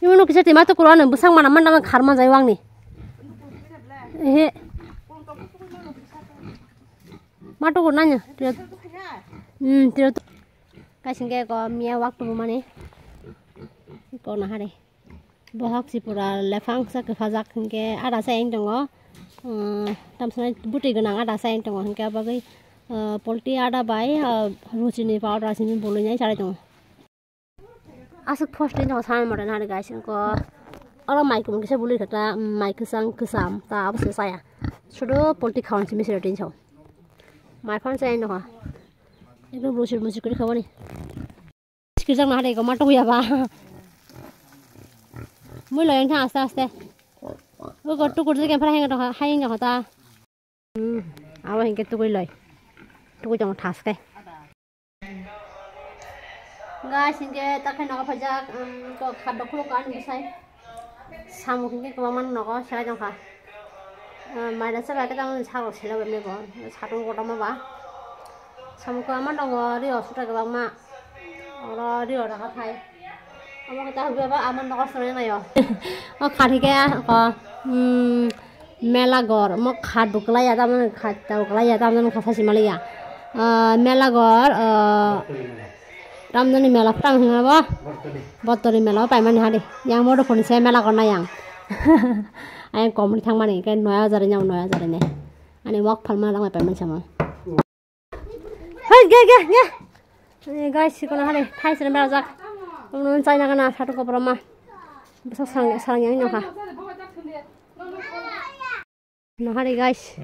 Ibu nuk kisah timah tu kurang nih, busang mana mana karma jai wang nih. Matu kunanya, tidak tuh. Kasih kayak kau mia waktu mana? Kau nah hari. Bahak si pura lefang sa kefazak ke ada sayang tunggu. Tamsana buti genang ada sayang tunggu ke apa ke polti ada bayi rusini powder sini bulunya cari tunggu. Asuk first ini tunggu sama modern hari guys ko orang mic mungkin saya boleh kata mic sang kesam tak apa saya sudah polti kawan sih mesti ada tunggu. My phone sayang tunggu. Itu brosur musik kiri kawan ni. Sekarang hari ko matu ya ba. Mui loyang thang aste. Oi ko tu kurje ke phara hang ga ta. Awa hing ke tu koi loy. Tu ko jong thas ke. Guys hingke ta khan no phajak ko khad khlo kan bisai. Samu hingke ko man no ko sela jong kha. Mai da sa ba ka tang cha ro sela me ko. Cha tong ko ta ma ba. Samu ko ma dong ri o su ta ga ma. Ora ri o ra ka thai. Ama kita hubungan aman nak sesuatu na yo. Oh khadi kaya ko melagor, mau khadu kelaya taman khadu kelaya taman khasasi Malaysia. Melagor, taman ni melag tang hingga ba? Botol ni melag, payman hari. Yang mau dukun saya melagor na yang. Ayam komuni thang mana? Kan noya jari nyam noya jari ne. Ani walk palma lang payman sama. Hai, ge. Guys, sikona hari. Thai sini melajak. Menurut saya nak satu koper mah besar sarang yang nyoka. Nah hari guys,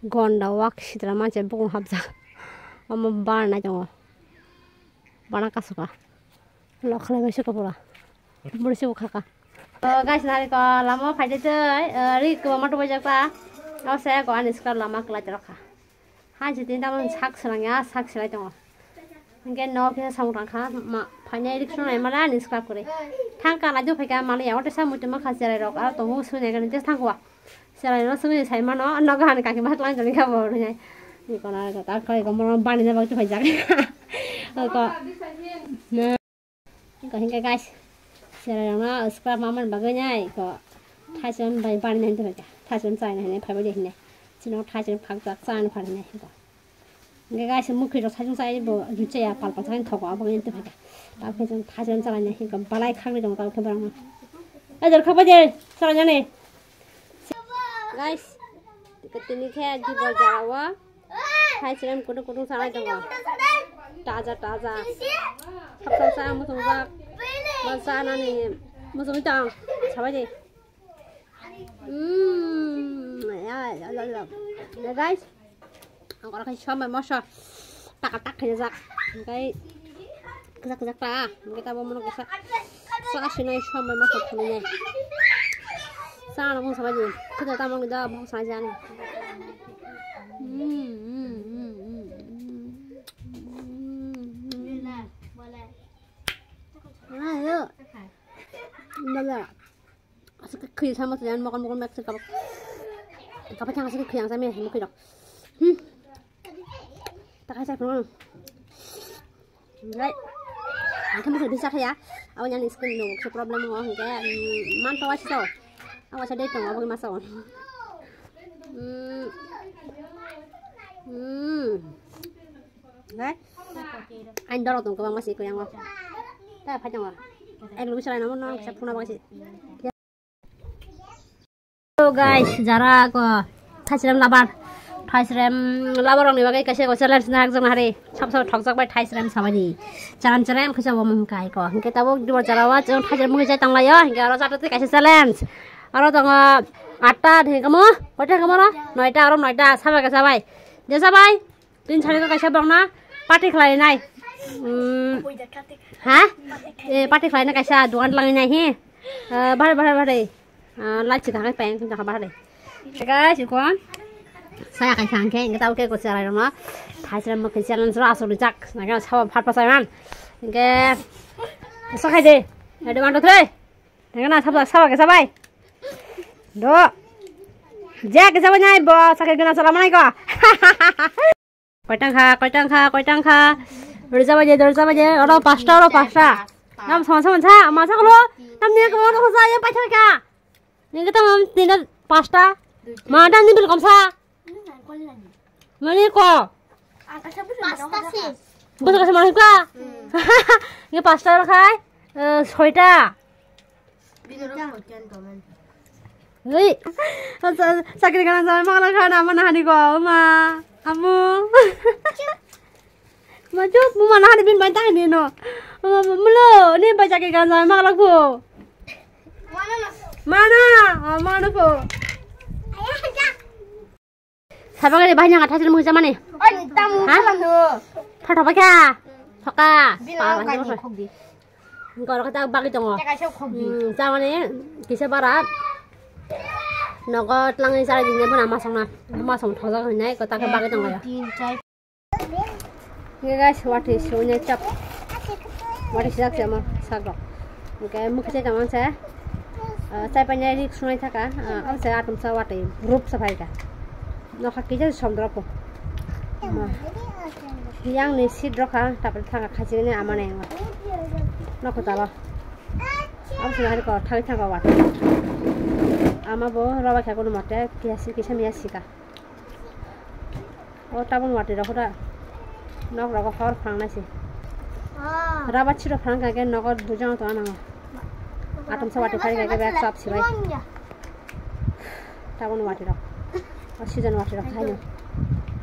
gonda wak sitra macam bukan habza, ama barna jangan, barna kasuka, lokal macam kopera, bersih buka. Guys hari ko lama pada tu, ri ko matu bajak pa, awak saya ko anis kar lama kelas terka. Haji tinta man sak sarangnya sak selai jangan. Mungkin no kita samurang kah, mak panjang itu semua mana ni sekarang kore. Tangkal aja pakai malah ya, waktu saya muncul makan serai rok, atau tunggu sungai kan just tangkwa. Serai rok sungai saya mana, anak kan kaki mat lang jadi kau boleh. Ni kau nak kata kau mau bani dah waktu pajak. Kau, nah, kau hingga guys, serai rok na sekarang mama bagainya, kau thaisun bani nanti pajak, thaisun saya ni payah boleh ni. Cina thaisun pajak saya ni payah ni. Enggak guys, mungkin saya saya bu lucu ya, palpal saya thok apa gitu aja. Tapi jangan thajam caranya, hingga balai kang itu kalau keberang. Ajar kapan je caranya nih? Guys, ketini kayak di Jawa, thajam kudu sarai dong. Taza. Kapal saya musuh zak, masa nih musuh tang, siapa je? Ya guys. Kalau kasih sama masa tak kejar, kayak kejar tak, kita mau menunggu soal sini sama masa punya, sana pun sama je, kita tak mau kita pun saja nih. Ayo, mana? Asal kerja sama tu jangan makan makan macam apa yang asal kerja sama ni mungkin dok. Tak kasih peluang. Right. Kamu sudah bisa ya? Awalnya ni skin dong, so problem orang kayak mantau aja so. Awak sedih dong, awak masuk. Right. Anda orang tu kau masih kau yang apa? Tak apa jangan. Lu bisa namun orang siapa pun apa sih? So guys, jarak kau thajam labar. Thailand labar orang ni bagai kasih kau challenge nak jangan hari. Sampai thok jak baik Thailand sama ni. Jangan kau coba mengkai kau. Kita tahu di luar Jawa, jangan Thailand mungkin saya tanglah ya. Hingga orang satu tu kasih challenge. Orang tengah atas hingga kamu, macam kamu lah. Noida orang noida, sama ke sabai. Dia sabai. Tin cari tu kasih bang na. Party kelai nai. Hah? Party kelai na kasih duan lang nai he. Bahari. Lagi kita kan pengen kita bahari. Guys, ikuan. Saya akan sangke, kita tahu ke kau cara mana. Thailand mungkin challenge rasa rujak. Nak coba part pasangan. Hingga sekai deh. Ada mana tu? Dengan apa ke sabai? Do. Jack ke sabai ni, bos. Sekai kena salam mana kau? Kau tangka. Dorza baje. Orang pasta. Nam son son sa ma sa lo nam ni ko ko sa ya pa cha ka ni ka tam tin da pasta ma da ni bil kom sa mani ko pasta sih busa ka sa ma ka ni pasta ro khai 6টা Ui, sakit kan sama makan kan mana hari kau ma, kamu, maju, mu mana hari bin bantai ni no, mulu, ni baca kan sama makan aku, mana ko, siapa kali banyak atas ilmu zaman ni? Hah? Apa kah? Paka, Kalau kata bagi tengok, zaman ni kisah barat. Nó lăng đi ra thì nên mà xong thò ra hồi nãy có ta cái ba cái tầng này nghe guys what is so nhảy chập what is that mà sao đó cái mức sẽ cảm ơn sẽ sai bên này đi xuống này cả ông sẽ atom sao what group sao phải cả nó khác cái xong đó yang này sit đó cả tapi thằng khác cái này ama này nó có tao ông sẽ hay có thằng thằng what ama bo raba kha kono mate kisa miasi ka o tabon wate rakhoda nok rako khor phangna si raba chiro phang ka ke nokot bujang to anang atom sa wate phari ka ke back sap si bai tabon wate rak o season wate rak thayo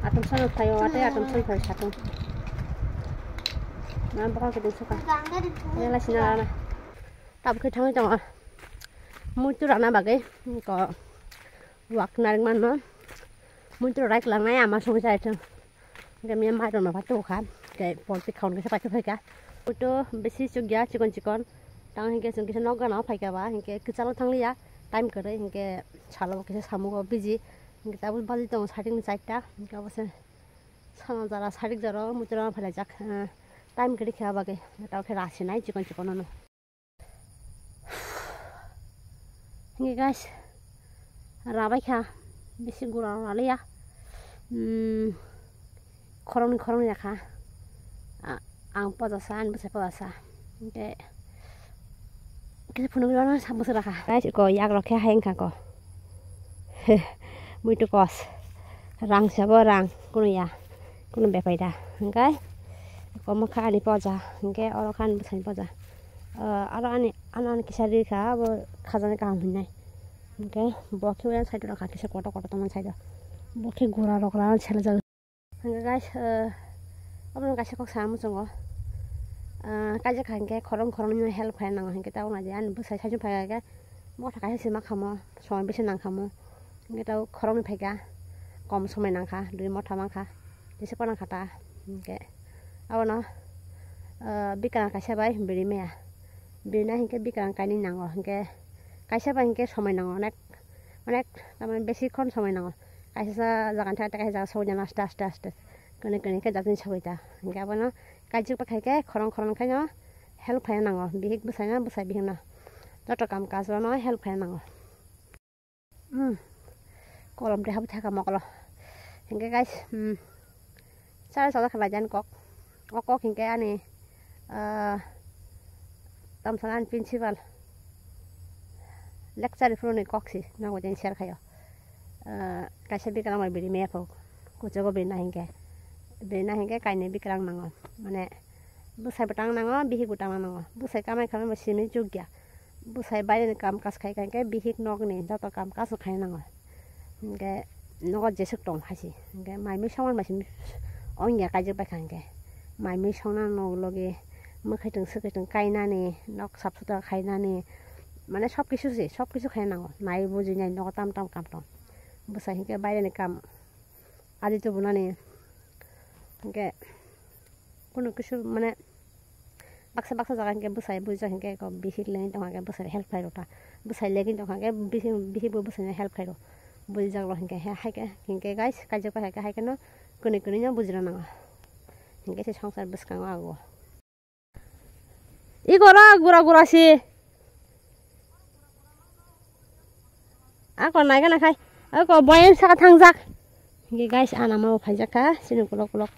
atom sa thayo wate atom sa phari satung nam ba ka ke suka ela sinara tab ke thang jong Muncul rana bagai, ko wak naring man ma, muncul raik lang na ama sung sa ito, kami mai ron mapatu kan, kay politik kaun kasi patu pay ka, ito besi sugya cikon, tang hingke sung kisa noga na pay ka ba, hingke kecalo tang liya, time kere hingke chalo kisa samu ko busy, hingke tabul bali tong saring side ta, hingke abase sana jara saring jara muncul rana pay jak, time kere kya bagai, tau kaya rasi nai cikon no. Ini guys, rabai kah, besi gurau lali ya, korong ya kah, ang podasan, besar podasa, oke, kita punya gimana sabu serah kah, guys, ko yak roknya hang kah ko, muito kos, rang siapa rang, kuno ya, kuno bepaida, oke, ko makan di poda, oke, orang kan besar poda. Anak kisah diri kah, khazanah kah hunai, okay, bokeh udah side orang kisah kotor teman side, bokeh gura rokran cila jaga, enggak guys, apa yang kasih kok sama cunggo, kaja kan kayak korong-korongnya help kayak nang, kita tahu aja, an besar saja pakai kayak, mau tak kasih simak kamu, soalnya bisa nang kamu, kita tahu korong ni pakai, kom somai nang kah, dulu mau tamang kah, jadi sekolah kata, okay, apa no, bikin kasih baik beri mea. Bina hingke bikarang kaini nango hingke kaisa ba hingke somai nango onek taman besi kon somai nango kaisa jagan ta kaisa jaga soja na stas kene ke jatin soita hingke abano kajuk pa kaike khorong kaino help khai nango bihik busaina busai bihna joto kam kaj no help khai nango kolom de hab thaka moklo hingke guys sara sala khala jan kok hingke ani tamsangan principal lecture from the coxi na wajen share kayo kasi bikarang may bili me po kujo ko bina hingke kaine bikarang nango mane busai batang nango bihik utang nango busai kamai masini jugya busai bayar kam kas kai kaike bihik nok ni joto kam kas khai nango hingke nogo jesuk tong hasi hingke mai mi sawan masin ongya kajik ba kanke mai mi sona no loge mukhaitong sukhaitong kainani nok sapsuta khainani mane sob kisu khai nango nai buji nai nok tam kam tong busa hingke bayre ni kam adi to bunani hingke kono kisu mane baksa jaga hingke busai buja hingke ko bihik lein tong hingke busai help khai rota busai legin tong hingke bihi busai help khai ro buji jaglo hingke hingke guys kaje pa hingke no kuni nya bujira nango hingke se sangsar buskang ago Igora gura si. Ako naik kan kai. Ako boyen saka tangjak. Ngi guys ana mau phajak ka sinu kulok.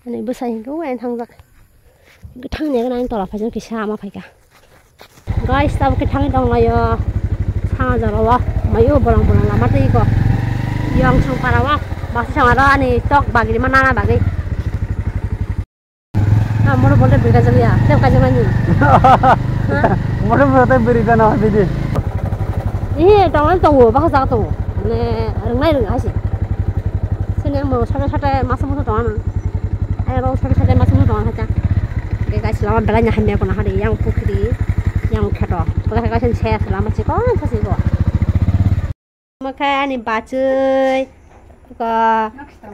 Ani busai ko en tangjak. Thangnya kan tola fajar kisah ama faika. Guys, tahu ke thang dong layo. Thang jarawa, mayu bolang-bolang lama tuh iko. Yang sung parawak, masih sama ada nih tok bagi di mana bagi. Nah, mau boleh beri kajian ya, tiap kajian lagi. Mau boleh beri kan apa ini? Ini tangan tunggu, bahasa tunggu. Nih, rengai rengai sih. Sini mau sate masuk tangan. Ayo sate masuk tangan aja. Guys, selama belanja hanya pun ada yang putri, yang kedo. Kalau kalian share selama cikgu, pasti kok. Makanya ini baca,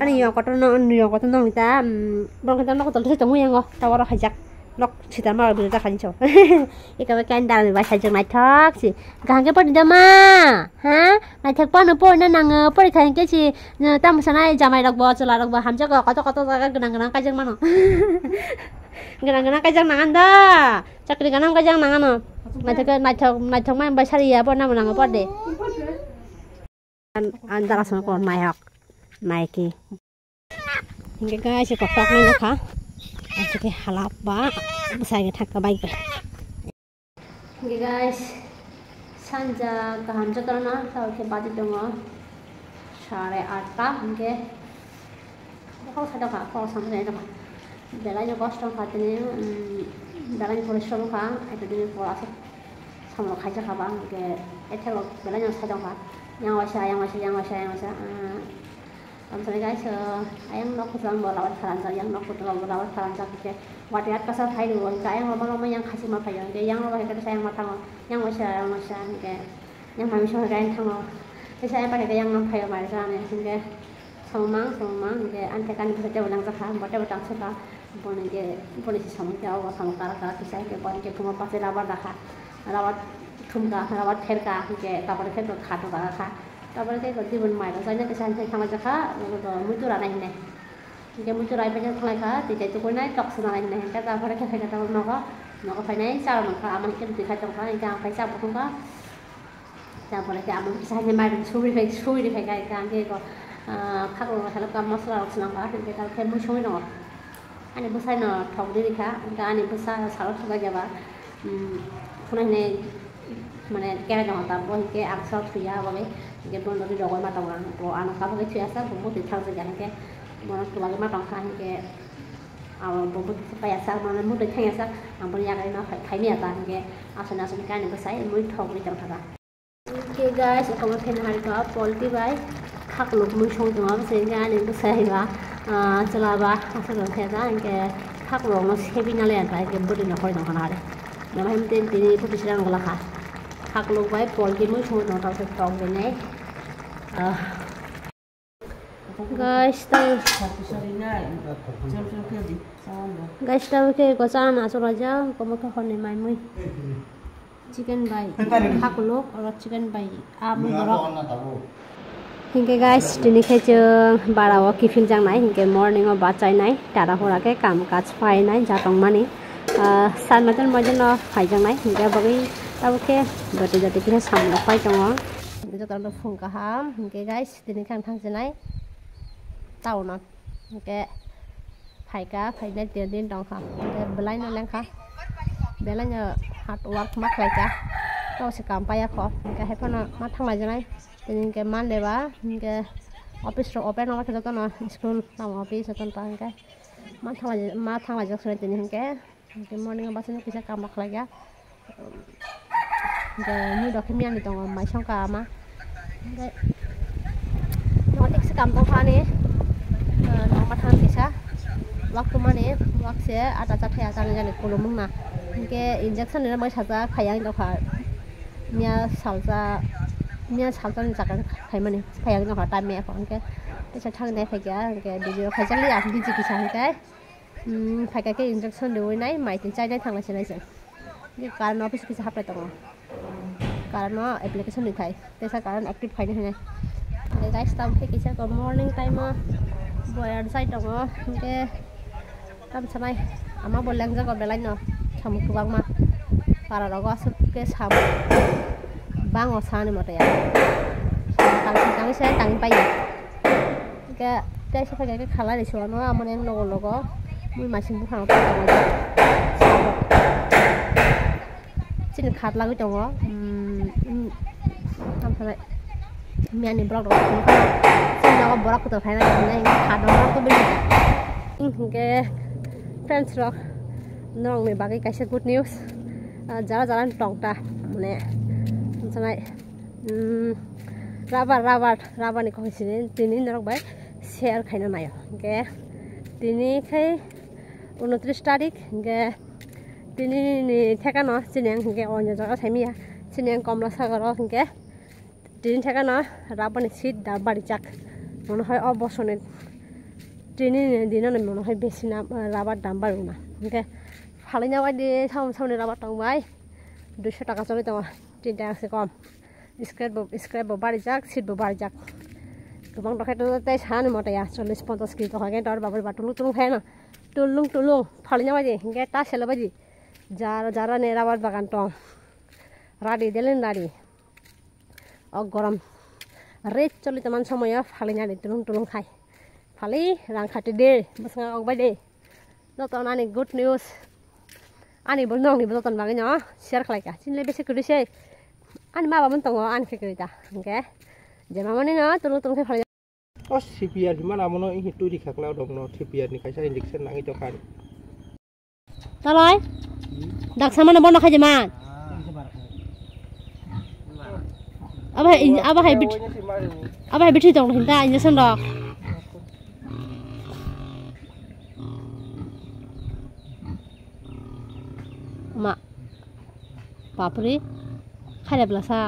ini yang kau nong kita, belum kita nak tulis temu yang kau tahu orang hajak, nak cerita malu berita kan cok. Ikan makan dalam bahasa hajak naik sih, kahangnya pun tidak mah, naik pun apa nang apa kahangnya sih, tamu sana jamai rak bawa celah rak bawa hamzah kau genang kajang mana. Genang kajang nangan dah, cakri genang kajang nangan no. Naik main bahasa dia apa nama nang apa deh. Antara sama kau naiki. Hingga guys, kau tak nak ha? Aja ke halap ba, besar kita ke baik. Hingga guys, sanja kaham jakarna, tahu ke baju dong. 8:30 hingga. Kau sadar kah? Kau sampai mana? Belanya kosong katanya, belanya kosong kah? Itu dia kau asal sama kaca kabang ke. Itu belanya sadar kah? Yang wasa. Sampai guys, ayang nak pulang bawa karanca, yang nak pulang bawa karanca kita. Wadah kasar hai dulu, ayang lama yang kasih apa yang, yang lama kita sayang matang, yang wasa ke, yang kami suka kain tang, saya pakai yang apa yang macam ni, sehingga semang ke, antekan bisa jauh lang zakah, buat jauh tang suka, boleh si semang jauh, semang karak kisah ke, boleh ke cuma pasir rawat zakah, rawat thumka, rawat herka, ke, kapal ke tu khatu zakah. Kabar ke kau timun mai, soalnya kesan saya sama jaka, lalu muncul anak ini. Jika muncul anak ini kalau kah, tidak cukup naik tok senang ini. Kata apa mereka kata noka finance, cara mereka aman kita tidak tahu kan, ikan paisa bukan kah? Cara mereka aman kisahnya mai suri di kan ke kau, kalau kalau kamu masalah senang kah, kita kalau muncul no, ane besar no, tahu diri kah, ane besar salah suka jawab, ini mana kira jangan tahu, ke aksar suya apa ke pun dari doa mata orang, anak kamu ke siasa, bumbu dicang saja ke, mana keluarga mata orang ke, bumbu supaya sah mana muda cang sah, ampun yang lain nak kai miata ke, asal kan yang besar, mulut thok di jangka. Okay guys, aku mau kena hari kau politi baik, hak lu muncul dengan sehingga yang besar lah, celaba asal orang kata ke, hak lu masih heavy nalayan baik ke budi nak kau yang mana ada, nama hemten ini itu bisa orang golak hak lu baik politi muncul nak tahu thok ini. Guys, tahu ke kosan asal aja, kamu kau ni main mui chicken bay, hak lu or chicken bay, abu borok. Hingga guys, ini kerja barawa kifin jang nai, hingga morning or bacai nai, cara hora ke kam kac fai nai, jatong mani, san macam no fai jang nai, hingga bagi tahu ke jati kita sama fai jang itu kalau phun kaham, hingga guys, ini kan thang jenai, tahu non, hingga fai net dia dong kah, hingga belai no leng kah, belanya hard work mak lagi kah, tahu si kampai ya kok, hingga hepan mat thang lagi jenai, hingga man deba, hingga office ro open nama kita kan school nama office itu kan hingga mat thang lagi sudah jadi hingga morning abasnya bisa kamak lagi ya. Như đó cái miếng thì tao máy xong cả mà đấy nó thích cầm tao pha nè nó bắt hàng thì sao waktu mana waktu saya ada cat ya kan jadi kolom mana ke injection ini mau saja kayang tau kah nya salsa nih jangan kayak mana kayang tau kah time apa ke bisa thang deh kayak ke video kayak jadi aku di kisah ke kayak ke injection dulu nih mai cincai deh thang lagi sih ini karena office kisah apa itu karena application ni thai tesa karan active phai ni guys tam ke kisah ko morning time boy outside dong ke tam samai ama bolang ja ko belai no tham ku bang ma para ro asuk ke sam bang o sa ni mate ya tang saya tang pai ke tesa ke khala ni so no amane no logo mui masing bukan apa tong aja sini khat lagu tong tam sampai mi ani blog dong sini aku borak ku terkait dengan khat dong tu beli ke friends rock nong ni bagi kasih good news jalan-jalan tong ta mane sampai rabar ni kau sini tini norok baik share kainan ayo ke tini kai 29 tarik ke tini ni thekano sineng ke onyo jaga thaimia sineng komla sagaro ke tini thekano rabani sit dabari jak mone hoy obosone tini dinone mone hoy beshi na rabar dam baruna ke phalinya wadi saune rabar tong bai 200 টাকা চলে তো 3 টাকা আছে কম scrap বাড়ি যাক seat বাড়ি যাক গোবাং টখাইতো তাই সানে মটায়া 40-50 কেজি হয় তোর বাবার বাটুলু তুলু খায় না টুলুং ফালিনা বাজি গে তা সেলে বাজি যারা নে রাবার বাগান তো রাডি দিলেন রাডি অ গরম রেট চলি তেমন সময় ফালিনা টুলুং খাই ফালি রাং খাটি দে বসঙ্গা অগবাই দে নতন আনি good news ani bol nong ni bol ton bagi no share khlai ka chin le bese kuri se ani ma ba mon tong an khe kuri ta okay jema mane no tulung khe phali o CPR mana mono hi tu di khakla dong no CPR ni kaisa injection nangi to kan talai dak samane bon kha jema abai bithi tong hinta injection dok ma papri khale blasa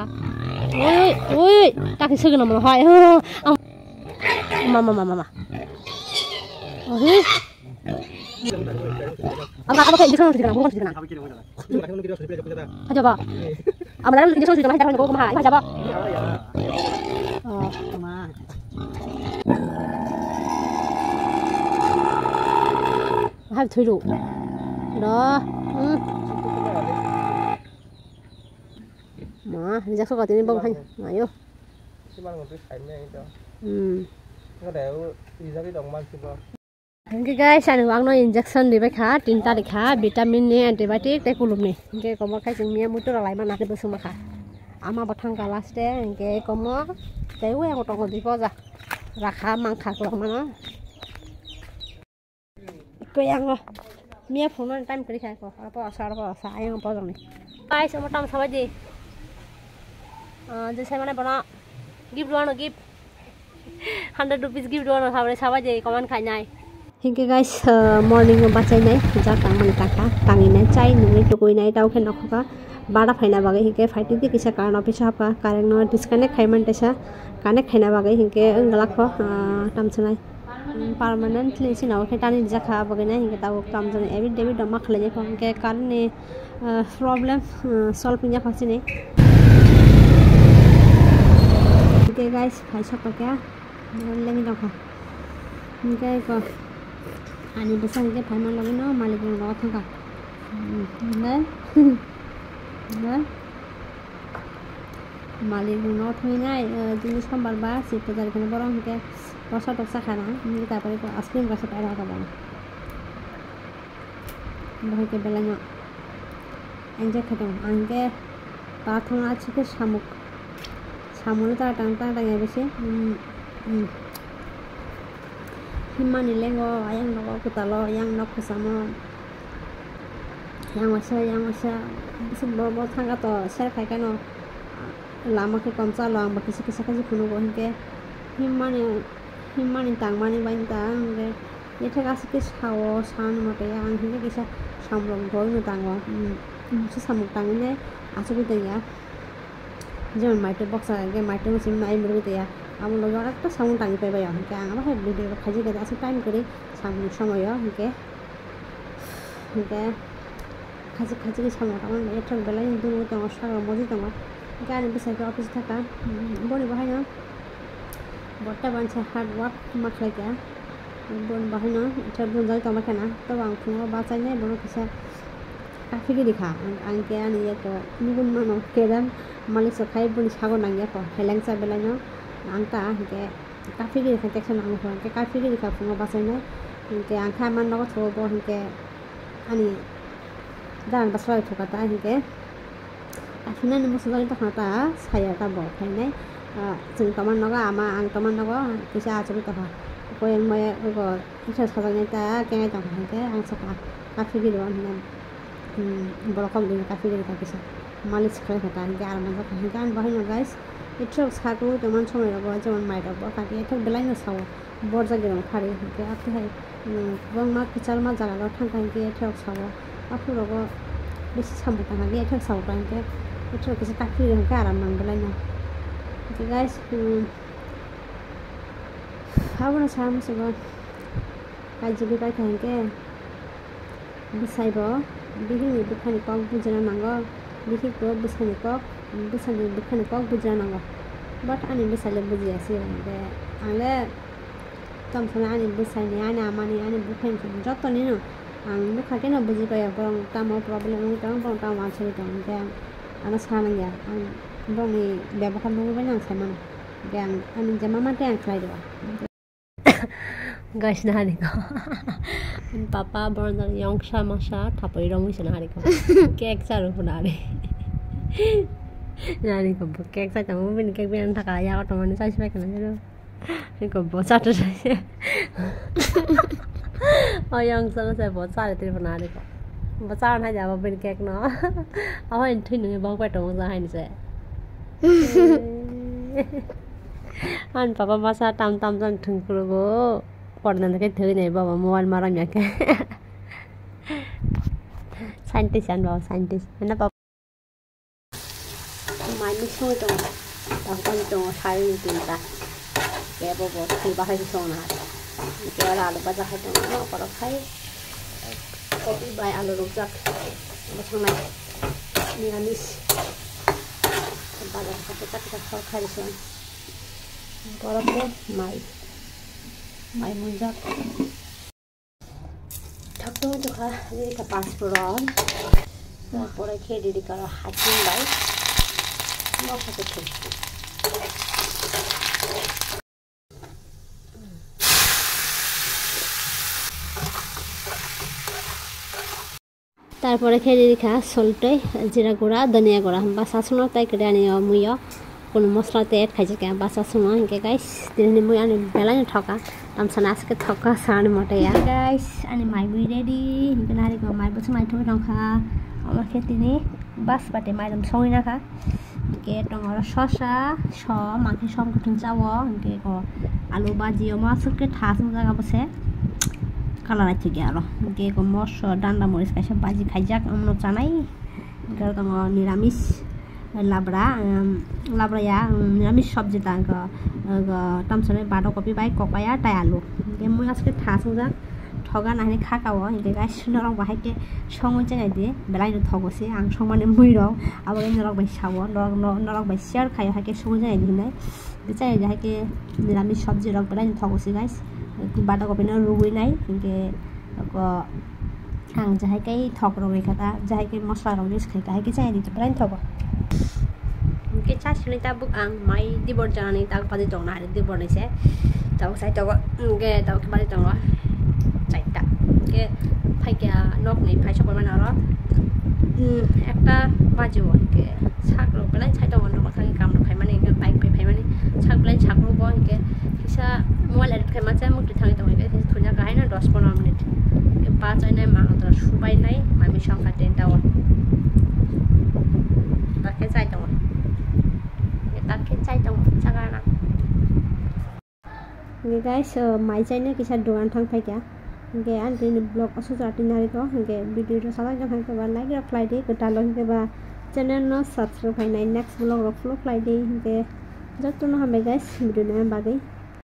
oi tak segan mo hai mama oi apa kayak injection sudah bukan sudah aja ba amala injection sudah mahal ko mahal aja ba oh ma hai thui ru đó mà chắc số tiền bông hành này vô cái sai được nó injection đi bách khá tin ta đi khá vitamin này antibiotic cái culum này cái có một cái chừng mía mũi tôi lại mà nát đi bớt xuống mà khá ama bắt thằng galas đấy cái có một cái quê một trong gì có ra khá mang khá của mà nó cái ăn rồi mía phun nó time cái này có apa sai yang apa ni ai semua tam sama je जैसे मैंने बना gift वाला gift 100 rupees gift वाला सावरे सावा जे कमान खाइ नाय हिंके guys morning में बचाइ नाय जा तांग मन ताका तांगि नाय चाइ नुइ टुकुइ नाय दाउ खे नखका बाड़ा फाइना बागे हिंके फाइटि दि किसा कारण ऑफिस हापा कारेंट न डिस्कनेक्ट खाइमान तेसा कानेक्ट खाइना बागे हिंके अंगलाखो तामसनाय परमानेंटली सिनाव खे तानि जाखा बागे नाय हिंके दाउ तामजन एबि डेबि दमा खले जे हिंके कारने problem solve nya फासिने okay guys phải sắp vào cái lên đâu hả cái có anh đi sang cái phải mang lại nó mà lại nó thôi cả đấy đấy mà lại nó thôi ngay jenis kan barbar sih dari kana borong ke rasa toksa khana ni ta pare ko ice-cream rasa ada ka bang bahai ke belanya enjoy khatong angke pathong ache ke samuk সামনে তারা টান বেশি হিমানি লেঙ্গো আয়াং নগো কুতালো আয়াং নক কুসামো yang wasa bising bobo thanga to ser khai kano lama ke komsa long ba kisi kisa kaji kuno bon ke himmani tangmani bain tang ge yetha gas ke sawo san mote yang hinge kisa samrong goi no tango su samuk tangine asu te ya যেমন মাইটের box আগে মাইটের machine নাই মুরগিতে আমার লগে একটা sound টাঙি পাইবাই আমাকে আমার video খাজি গেছে আছে টাইম করে সামনে সময় আমাকে খাজি কি সময় আমার একটা বেলা কিন্তু তোমার সারা মজি তোমার গাড়ি বেসাইকে অফিস থাকা বনি বাহাই না বট্টা বানছে হার্ড ওয়ার্ক মাখলাইকে বন বাহাই না এটা বোন যাই তোমার কেনা তো আং ফুঙাव বাঁচাই নাই বড় কিসা কাফি কি দেখা আংকে আনি একটা নুগুন মানো কেদাম मालिक सखाय बुनि सागो नांगिया को हेलेंसा बेलानो आंता के काफी गिरि कन्टेक्शन आंगो के काफी गिरि का फुङाव बासायनाय hingke angka man nogo thobo hingke ani dan basra thokata hingke afina ni musala ta khata saya ta bo phainai jeng taman nogo ama ang taman nogo kisa achuri ta ko yang maya ko isa sajang ta kengai ta hingke ang saka kafi gi don hingke borokam din kafi gi ta kisa malis khale khata hingke ar man ka hingke an bahai no guys itrok saku teman somai rogo jeman mai rogo kaki etok belai no sawo borja giron khari hingke apni hai bong ma kichal ma jaga ro thangka hingke etok sawo apu rogo besi sambu ta hingke etok sawo ta hingke etok kisa kafi hingke aram nang belai no okay guys habuna sam sego kaji pai ka hingke bisaibo bihini bukhani kok bujana nango bihi ko busani kok busani bukhani kok bujana nango but ani bisale buji ase hingke ale tamsana ani busani ani amani ani bukhani joto ni no ang bukha ke no buji kaya borong tamo problem ni tang borong tamo achari tang hingke ana sanang ya ang borong ni ব্যবহার নগো by nang saimano gang ani jama mate ang khlai dewa guys na hari ko papa borong yongsha masha thapoi romi sena hari ko cake sa ru punare nani ko cake sa tamu bin cake bin thaka ya ko tomani sai sai kana jero ni ko bo sa to sai o yongsha sa bo sa le tri punare ko bo sa na ja bo bin cake no a ho in thin ni bo kwa to sa hai ni se an papa masa tam tam jang thung kurogo pordan ke thoi nei baba mobile maram ya ke scientist an baba scientist na papa mai mi so to ta kon to sai ni tin ta ke bobo thi ba hai so na ke la lo ba ja hai to no par khai kopi bai alu rojak ma thang nai ni amis badan kita khol khai so borok mai munjak thakto to kha ni ka paspuron pore khedi di kara hatin bai no khate thu তারপরে খেয়ে দেখা সল্টে জিরা গুঁড়া ধনিয়া গুঁড়া বাসা শুনো তাই কেটে আনি মুইও কোনো মশলাতে এড খাইছে কে বাসা শুনো হিংকে গাইস দিনে মুই আনি বেলাই ঠকা তামসানা আজকে ঠকা সানি মটে গাইস আনি মাই মুই রেডি হিংকে নারি গো মাই বসে মাই ঠকা ঠকা আমার খেতে নি বাস বাটে মাইরম সঙ্গে রাখা হিংকে টঙর শসা স মাংস সব গঠন চাও হিংকে গো আলু বাজি মাছকে ঠাস জায়গা বসে কালার আছে কি আরো কে কো মশ ডান্ডা মরিচ কাছে বাজি খাই যাক আমনো জানাই গার তো নিরামিষ লাবড়া লাবড়ায়া নিরামিষ সবজি তা টামসনে বাটো কপি বাই কপায়া তাই আলু কে মই আজকে ঠাস যাক ঠগা নাহি খাকাও হিকে গাইস নরং বাহাইকে সময় জায়গায় দিয়ে বেলাই ঠগছে আং সমানে মই রং আবার নরং বাই সাও নরং বাই শেয়ার খাই হাকে সময় জায়গায় দিনাই বিচাই যাকে নিরামিষ সবজি রং বেলাই ঠগছে গাইস বাটা কপি না রুই নাই হিংকে আং যাহাইকে ঠক রঙে খাতা যাহাইকে মশলা রং ইউজ খাই কাহাইকে চাই দিতে প্রায় ঠক হিংকে চাষনি তা বুক আং মাই দিবর জানানি তাক পাদি দং না দিবর নাইছে তাও চাই তক হিংকে তাও পাদি দং চাইটা হিংকে ফাইকে নক নেই ফাই সকল মানে আর একটা বাজিব হিংকে শাক রং বেলাই চাই তক অন্য কথা কাম খাই মানে বাইক ফাই মানে শাক বেলাই শাক রব হিংকে কিসা মোবাইল এডিট খাই মাঝে মুখ থাকি তো হিংকে ধুনিয়া গাহাই না 10-15 মিনিট পা চাই নাই মা সুবাই নাই মামি সংখ্যা 10টাও তাকে চাই তো তাকে চাই তো জায়গা না হিংকে গাইস মাই চাই না কিসা দোকান থাং ফাইকা হিংকে আন্টি ব্লগ অসু জাতি নারি তো হিংকে ভিডিওটা সালা যখন বা লাইক রা ফ্লাই দে কটা লং হিংকে বা চ্যানেল ন সাবস্ক্রাইব হয় নাই নেক্সট ব্লগ রা ফলো ফ্লাই দে হিংকে যত ন হবে গাইস ভিডিও না বাগে